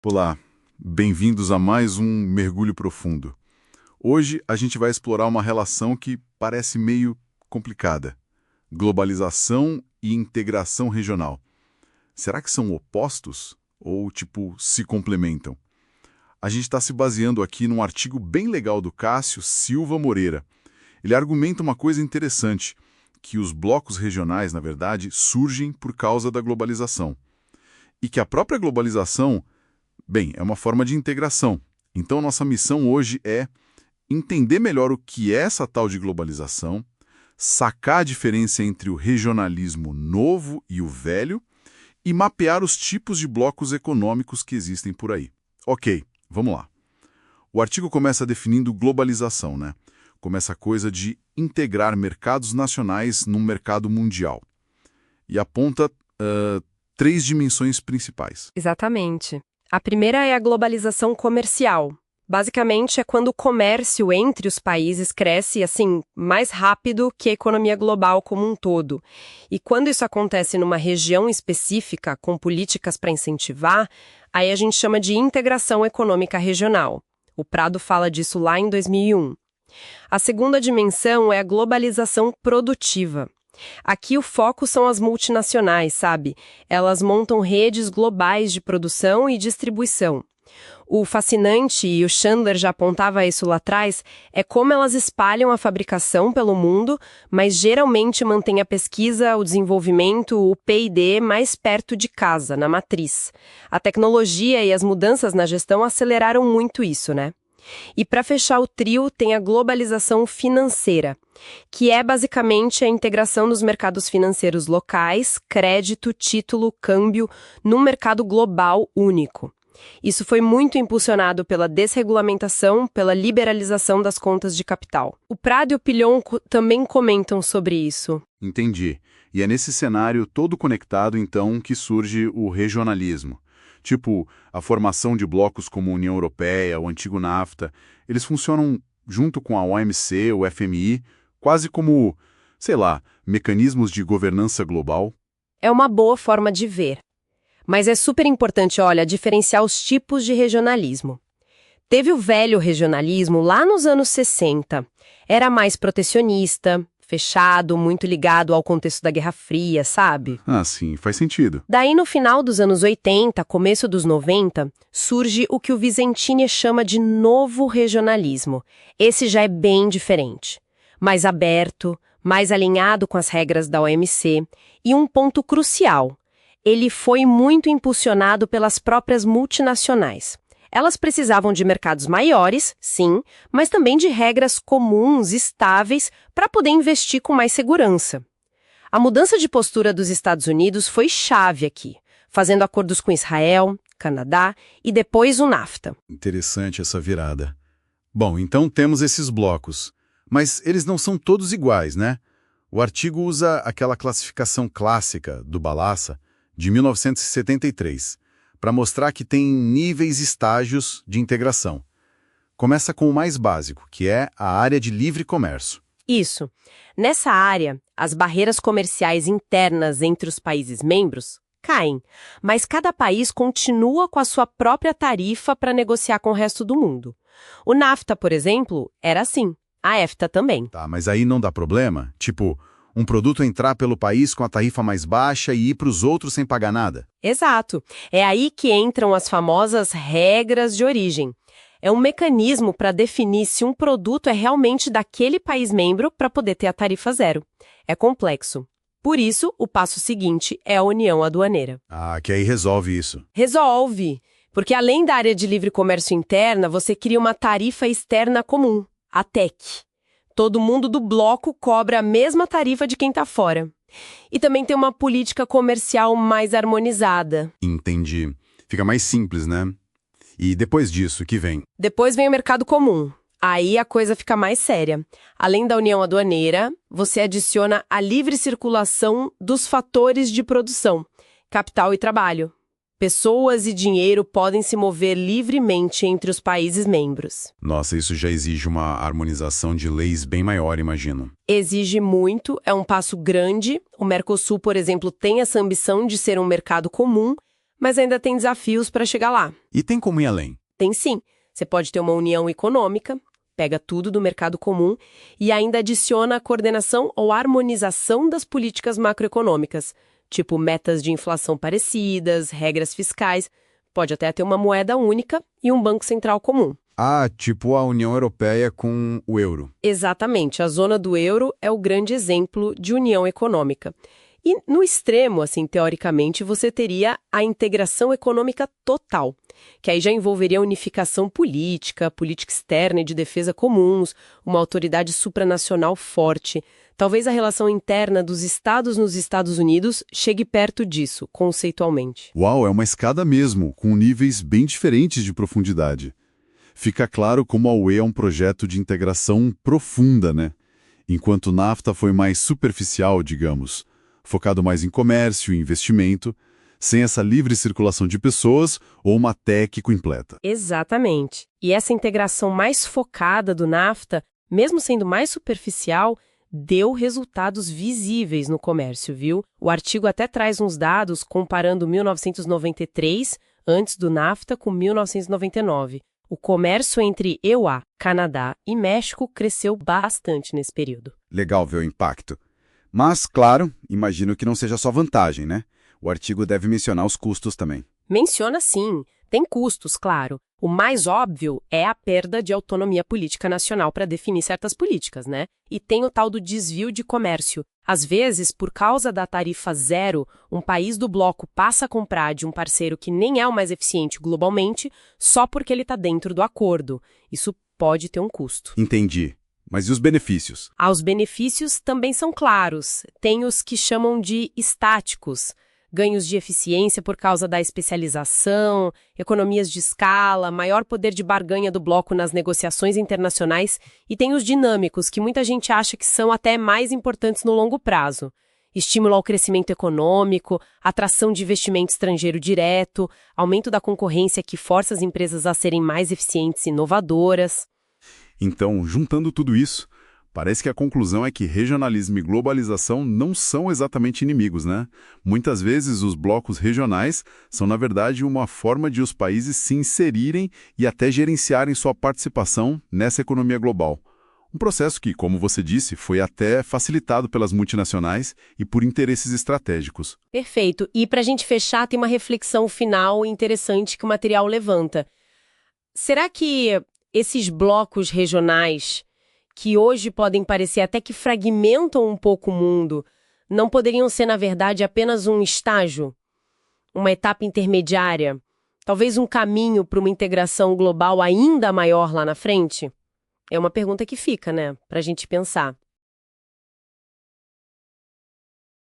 Olá, bem-vindos a mais um Mergulho Profundo. Hoje a gente vai explorar uma relação que parece meio complicada: globalização e integração regional. Será que são opostos? Ou, se complementam? A gente está se baseando aqui num artigo bem legal do Cássio Silva Moreira. Ele argumenta uma coisa interessante, que os blocos regionais, na verdade, surgem por causa da globalização. E que a própria globalização, bem, é uma forma de integração. Então, nossa missão hoje é entender melhor o que é essa tal de globalização, sacar a diferença entre o regionalismo novo e o velho e mapear os tipos de blocos econômicos que existem por aí. Ok, vamos lá. O artigo começa definindo globalização, né? Começa a coisa de integrar mercados nacionais num mercado mundial. E aponta três dimensões principais. Exatamente. A primeira é a globalização comercial. Basicamente, é quando o comércio entre os países cresce, assim, mais rápido que a economia global como um todo. E quando isso acontece numa região específica, com políticas para incentivar, aí a gente chama de integração econômica regional. O Prado fala disso lá em 2001. A segunda dimensão é a globalização produtiva. Aqui o foco são as multinacionais, sabe? Elas montam redes globais de produção e distribuição. O fascinante, e o Chandler já apontava isso lá atrás, é como elas espalham a fabricação pelo mundo, mas geralmente mantêm a pesquisa, o desenvolvimento, o P&D mais perto de casa, na matriz. A tecnologia e as mudanças na gestão aceleraram muito isso, né? E para fechar o trio, tem a globalização financeira, que é basicamente a integração dos mercados financeiros locais, crédito, título, câmbio, num mercado global único. Isso foi muito impulsionado pela desregulamentação, pela liberalização das contas de capital. O Prado e o Pilhon também comentam sobre isso. Entendi. E é nesse cenário todo conectado, então, que surge o regionalismo. Tipo, a formação de blocos como a União Europeia, o antigo NAFTA, eles funcionam junto com a OMC, o FMI, quase como, mecanismos de governança global. É uma boa forma de ver. Mas é super importante, diferenciar os tipos de regionalismo. Teve o velho regionalismo lá nos anos 60. Era mais protecionista, fechado, muito ligado ao contexto da Guerra Fria, sabe? Ah, sim, faz sentido. Daí, no final dos anos 80, começo dos 90, surge o que o Vizzentini chama de novo regionalismo. Esse já é bem diferente. Mais aberto, mais alinhado com as regras da OMC. E um ponto crucial: ele foi muito impulsionado pelas próprias multinacionais. Elas precisavam de mercados maiores, sim, mas também de regras comuns, estáveis, para poder investir com mais segurança. A mudança de postura dos Estados Unidos foi chave aqui, fazendo acordos com Israel, Canadá e depois o NAFTA. Interessante essa virada. Bom, então temos esses blocos, mas eles não são todos iguais, né? O artigo usa aquela classificação clássica do Balassa, de 1973, para mostrar que tem níveis e estágios de integração. Começa com o mais básico, que é a área de livre comércio. Isso. Nessa área, as barreiras comerciais internas entre os países membros caem, mas cada país continua com a sua própria tarifa para negociar com o resto do mundo. O NAFTA, por exemplo, era assim. A EFTA também. Tá, mas aí não dá problema? Tipo, um produto entrar pelo país com a tarifa mais baixa e ir para os outros sem pagar nada? Exato. É aí que entram as famosas regras de origem. É um mecanismo para definir se um produto é realmente daquele país membro para poder ter a tarifa zero. É complexo. Por isso, o passo seguinte é a união aduaneira. Ah, que aí resolve isso. Resolve! Porque além da área de livre comércio interna, você cria uma tarifa externa comum, a TEC. Todo mundo do bloco cobra a mesma tarifa de quem está fora. E também tem uma política comercial mais harmonizada. Entendi. Fica mais simples, né? E depois disso, o que vem? Depois vem o mercado comum. Aí a coisa fica mais séria. Além da união aduaneira, você adiciona a livre circulação dos fatores de produção, capital e trabalho. Pessoas e dinheiro podem se mover livremente entre os países membros. Nossa, isso já exige uma harmonização de leis bem maior, imagino. Exige muito, é um passo grande. O Mercosul, por exemplo, tem essa ambição de ser um mercado comum, mas ainda tem desafios para chegar lá. E tem como ir além? Tem sim. Você pode ter uma união econômica, pega tudo do mercado comum e ainda adiciona a coordenação ou harmonização das políticas macroeconômicas, tipo metas de inflação parecidas, regras fiscais, pode até ter uma moeda única e um banco central comum. Ah, tipo a União Europeia com o euro. Exatamente, a zona do euro é o grande exemplo de união econômica. E no extremo, assim, teoricamente, você teria a integração econômica total, que aí já envolveria unificação política, política externa e de defesa comuns, uma autoridade supranacional forte. Talvez a relação interna dos estados nos Estados Unidos chegue perto disso, conceitualmente. Uau, é uma escada mesmo, com níveis bem diferentes de profundidade. Fica claro como a UE é um projeto de integração profunda, né? Enquanto o NAFTA foi mais superficial, digamos, focado mais em comércio e investimento, sem essa livre circulação de pessoas ou uma TEC completa. Exatamente. E essa integração mais focada do NAFTA, mesmo sendo mais superficial, deu resultados visíveis no comércio, viu? O artigo até traz uns dados comparando 1993, antes do NAFTA, com 1999. O comércio entre EUA, Canadá e México cresceu bastante nesse período. Legal ver o impacto. Mas, claro, imagino que não seja só vantagem, né? O artigo deve mencionar os custos também. Menciona sim, tem custos, claro. O mais óbvio é a perda de autonomia política nacional para definir certas políticas, né? E tem o tal do desvio de comércio. Às vezes, por causa da tarifa zero, um país do bloco passa a comprar de um parceiro que nem é o mais eficiente globalmente, só porque ele está dentro do acordo. Isso pode ter um custo. Entendi. Mas e os benefícios? Os benefícios também são claros. Tem os que chamam de estáticos. Ganhos de eficiência por causa da especialização, economias de escala, maior poder de barganha do bloco nas negociações internacionais, e tem os dinâmicos, que muita gente acha que são até mais importantes no longo prazo. Estímulo ao crescimento econômico, atração de investimento estrangeiro direto, aumento da concorrência que força as empresas a serem mais eficientes e inovadoras. Então, juntando tudo isso, parece que a conclusão é que regionalismo e globalização não são exatamente inimigos, né? Muitas vezes os blocos regionais são, na verdade, uma forma de os países se inserirem e até gerenciarem sua participação nessa economia global. Um processo que, como você disse, foi até facilitado pelas multinacionais e por interesses estratégicos. Perfeito. E para a gente fechar, tem uma reflexão final interessante que o material levanta. Será que esses blocos regionais, que hoje podem parecer até que fragmentam um pouco o mundo, não poderiam ser, na verdade, apenas um estágio? Uma etapa intermediária? Talvez um caminho para uma integração global ainda maior lá na frente? É uma pergunta que fica, né, para a gente pensar.